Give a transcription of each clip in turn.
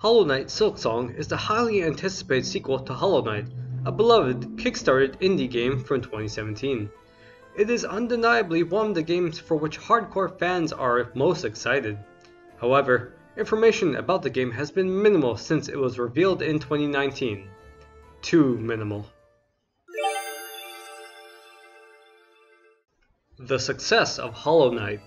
Hollow Knight Silksong is the highly anticipated sequel to Hollow Knight, a beloved kickstarted indie game from 2017. It is undeniably one of the games for which hardcore fans are most excited. However, information about the game has been minimal since it was revealed in 2019. Too minimal. The success of Hollow Knight.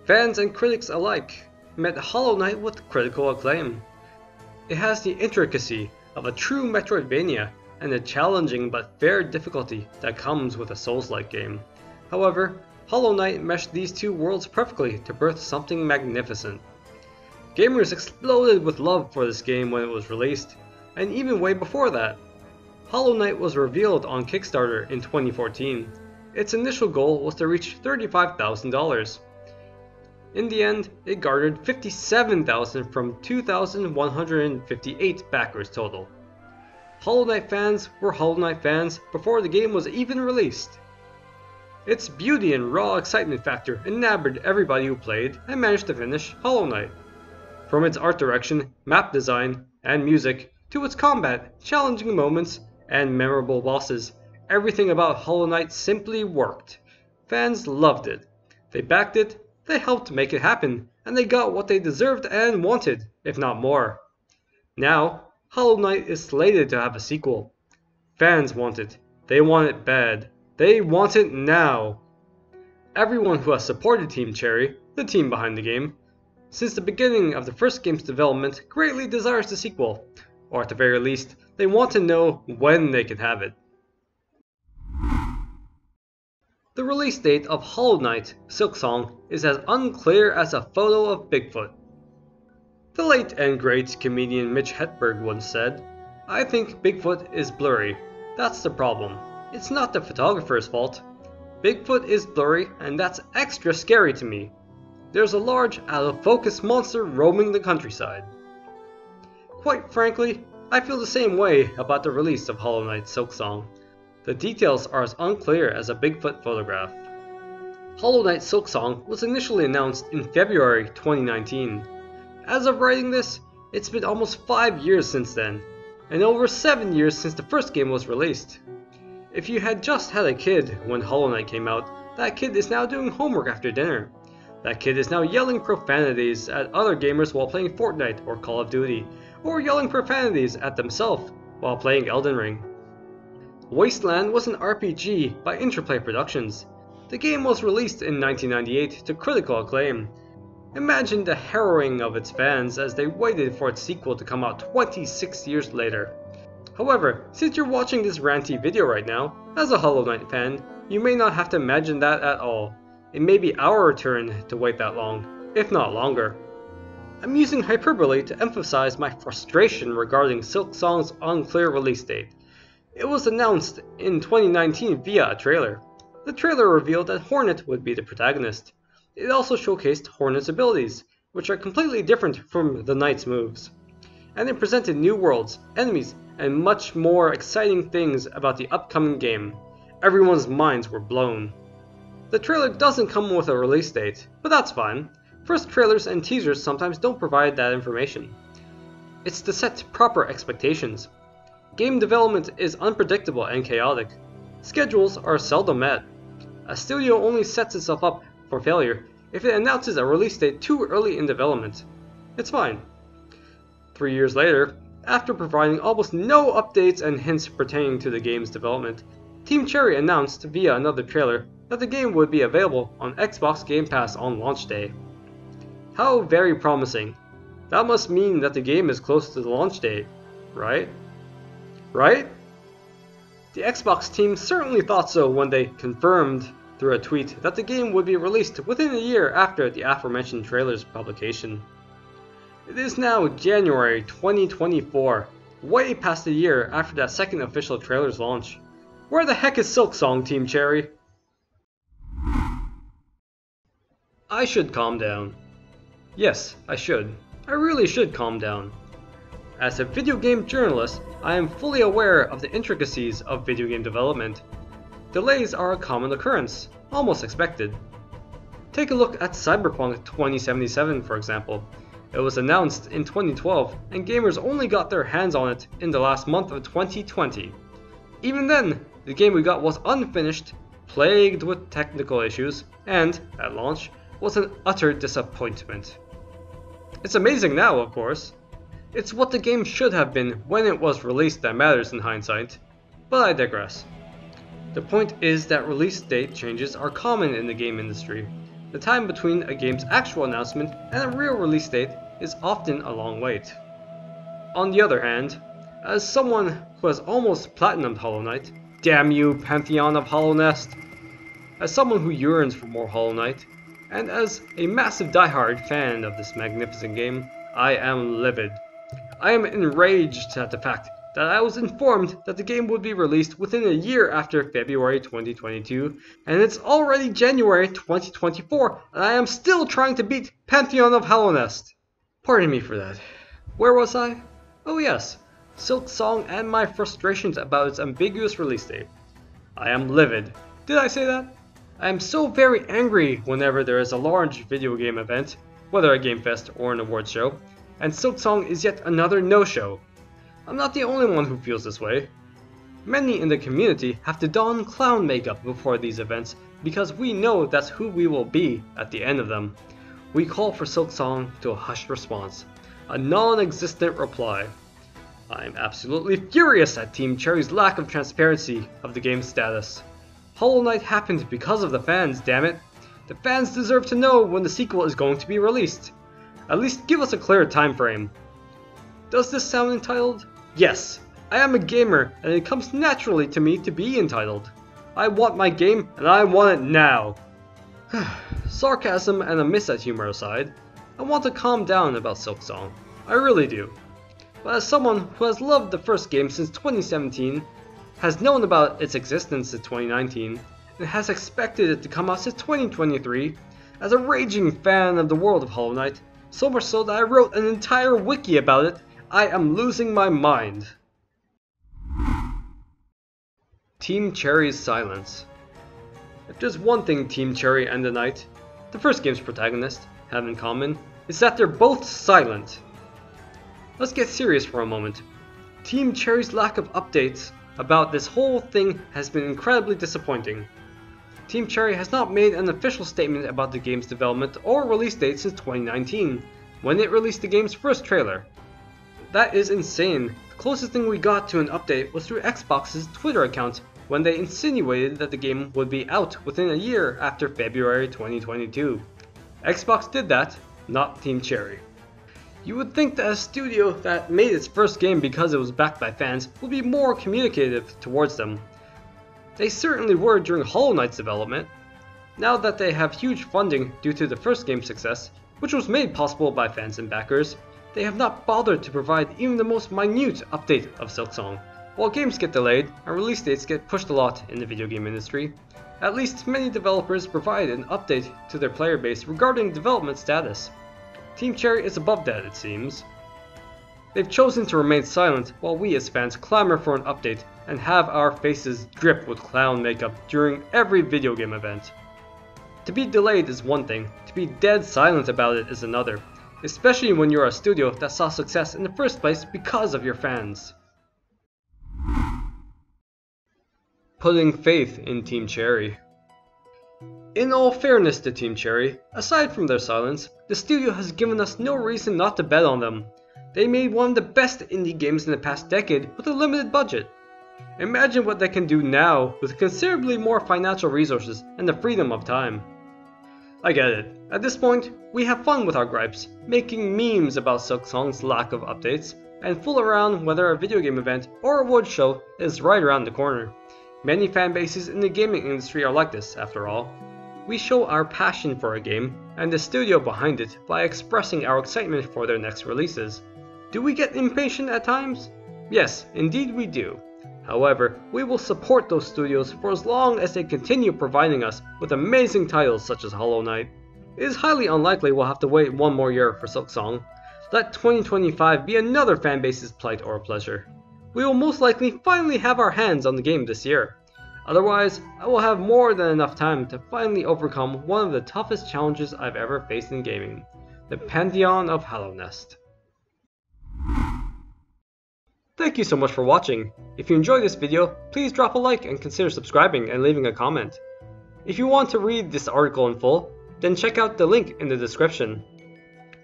Fans and critics alike met Hollow Knight with critical acclaim. It has the intricacy of a true Metroidvania and the challenging but fair difficulty that comes with a Souls-like game. However, Hollow Knight meshed these two worlds perfectly to birth something magnificent. Gamers exploded with love for this game when it was released, and even way before that. Hollow Knight was revealed on Kickstarter in 2014. Its initial goal was to reach $35,000. In the end, it garnered $57,000 from 2,158 backers total. Hollow Knight fans were Hollow Knight fans before the game was even released. Its beauty and raw excitement factor enamored everybody who played and managed to finish Hollow Knight. From its art direction, map design, and music, to its combat, challenging moments, and memorable bosses, everything about Hollow Knight simply worked. Fans loved it. They backed it. They helped make it happen, and they got what they deserved and wanted, if not more. Now, Hollow Knight is slated to have a sequel. Fans want it. They want it bad. They want it now. Everyone who has supported Team Cherry, the team behind the game, since the beginning of the first game's development greatly desires the sequel, or at the very least, they want to know when they can have it. The release date of Hollow Knight Silksong is as unclear as a photo of Bigfoot. The late and great comedian Mitch Hedberg once said, "I think Bigfoot is blurry. That's the problem. It's not the photographer's fault. Bigfoot is blurry, and that's extra scary to me. There's a large, out-of-focus monster roaming the countryside." Quite frankly, I feel the same way about the release of Hollow Knight Silksong. The details are as unclear as a Bigfoot photograph. Hollow Knight Silksong was initially announced in February 2019. As of writing this, it's been almost 5 years since then, and over 7 years since the first game was released. If you had just had a kid when Hollow Knight came out, that kid is now doing homework after dinner. That kid is now yelling profanities at other gamers while playing Fortnite or Call of Duty, or yelling profanities at themselves while playing Elden Ring. Wasteland was an RPG by Interplay Productions. The game was released in 1998 to critical acclaim. Imagine the harrowing of its fans as they waited for its sequel to come out 26 years later. However, since you're watching this ranty video right now, as a Hollow Knight fan, you may not have to imagine that at all. It may be our turn to wait that long, if not longer. I'm using hyperbole to emphasize my frustration regarding Silksong's unclear release date. It was announced in 2019 via a trailer. The trailer revealed that Hornet would be the protagonist. It also showcased Hornet's abilities, which are completely different from the Knight's moves. And it presented new worlds, enemies, and much more exciting things about the upcoming game. Everyone's minds were blown. The trailer doesn't come with a release date, but that's fine. First trailers and teasers sometimes don't provide that information. It's to set proper expectations. Game development is unpredictable and chaotic. Schedules are seldom met. A studio only sets itself up for failure if it announces a release date too early in development. It's fine. 3 years later, after providing almost no updates and hints pertaining to the game's development, Team Cherry announced via another trailer that the game would be available on Xbox Game Pass on launch day. How very promising. That must mean that the game is close to the launch date, right? Right? The Xbox team certainly thought so when they confirmed through a tweet that the game would be released within a year after the aforementioned trailer's publication. It is now January 2024, way past a year after that second official trailer's launch. Where the heck is Silksong, Team Cherry? I should calm down. Yes, I should. I really should calm down. As a video game journalist, I am fully aware of the intricacies of video game development. Delays are a common occurrence, almost expected. Take a look at Cyberpunk 2077 for example. It was announced in 2012, and gamers only got their hands on it in the last month of 2020. Even then, the game we got was unfinished, plagued with technical issues, and, at launch, was an utter disappointment. It's amazing now, of course. It's what the game should have been when it was released that matters in hindsight, but I digress. The point is that release date changes are common in the game industry. The time between a game's actual announcement and a real release date is often a long wait. On the other hand, as someone who has almost platinumed Hollow Knight, damn you Pantheon of Hollow Nest! As someone who yearns for more Hollow Knight, and as a massive diehard fan of this magnificent game, I am livid. I am enraged at the fact that I was informed that the game would be released within a year after February 2022, and it's already January 2024, and I am still trying to beat Pantheon of Hollow Nest. Pardon me for that. Where was I? Oh yes, Silksong and my frustrations about its ambiguous release date. I am livid. Did I say that? I am so very angry whenever there is a large video game event, whether a game fest or an awards show, and Silksong is yet another no-show. I'm not the only one who feels this way. Many in the community have to don clown makeup before these events because we know that's who we will be at the end of them. We call for Silksong to a hushed response, a non-existent reply. I'm absolutely furious at Team Cherry's lack of transparency of the game's status. Hollow Knight happened because of the fans, damn it. The fans deserve to know when the sequel is going to be released. At least give us a clear time frame. Does this sound entitled? Yes, I am a gamer and it comes naturally to me to be entitled. I want my game and I want it now. Sarcasm and a miss at humor aside, I want to calm down about Silksong. I really do. But as someone who has loved the first game since 2017, has known about its existence since 2019, and has expected it to come out since 2023, as a raging fan of the world of Hollow Knight, so much so that I wrote an entire wiki about it, I am losing my mind. Team Cherry's silence. If there's one thing Team Cherry and the Knight, the first game's protagonist, have in common, is that they're both silent. Let's get serious for a moment. Team Cherry's lack of updates about this whole thing has been incredibly disappointing. Team Cherry has not made an official statement about the game's development or release date since 2019, when it released the game's first trailer. That is insane. The closest thing we got to an update was through Xbox's Twitter account when they insinuated that the game would be out within a year after February 2022. Xbox did that, not Team Cherry. You would think that a studio that made its first game because it was backed by fans would be more communicative towards them. They certainly were during Hollow Knight's development. Now that they have huge funding due to the first game's success, which was made possible by fans and backers, they have not bothered to provide even the most minute update of Silksong. While games get delayed and release dates get pushed a lot in the video game industry, at least many developers provide an update to their player base regarding development status. Team Cherry is above that, it seems. They've chosen to remain silent while we as fans clamor for an update and have our faces drip with clown makeup during every video game event. To be delayed is one thing, to be dead silent about it is another, especially when you're a studio that saw success in the first place because of your fans. Putting faith in Team Cherry. In all fairness to Team Cherry, aside from their silence, the studio has given us no reason not to bet on them. They made one of the best indie games in the past decade with a limited budget. Imagine what they can do now with considerably more financial resources and the freedom of time. I get it. At this point, we have fun with our gripes, making memes about Silksong's lack of updates, and fool around whether a video game event or award show is right around the corner. Many fanbases in the gaming industry are like this, after all. We show our passion for a game and the studio behind it by expressing our excitement for their next releases. Do we get impatient at times? Yes, indeed we do. However, we will support those studios for as long as they continue providing us with amazing titles such as Hollow Knight. It is highly unlikely we'll have to wait one more year for Silksong. Let 2025 be another fanbase's plight or pleasure. We will most likely finally have our hands on the game this year. Otherwise, I will have more than enough time to finally overcome one of the toughest challenges I've ever faced in gaming. the Pantheon of Hallownest. Thank you so much for watching. If you enjoyed this video, please drop a like and consider subscribing and leaving a comment. If you want to read this article in full, then check out the link in the description.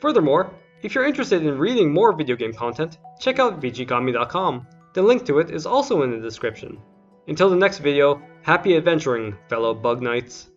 Furthermore, if you're interested in reading more video game content, check out VGKAMI.com. The link to it is also in the description. Until the next video, happy adventuring, fellow Bug Knights.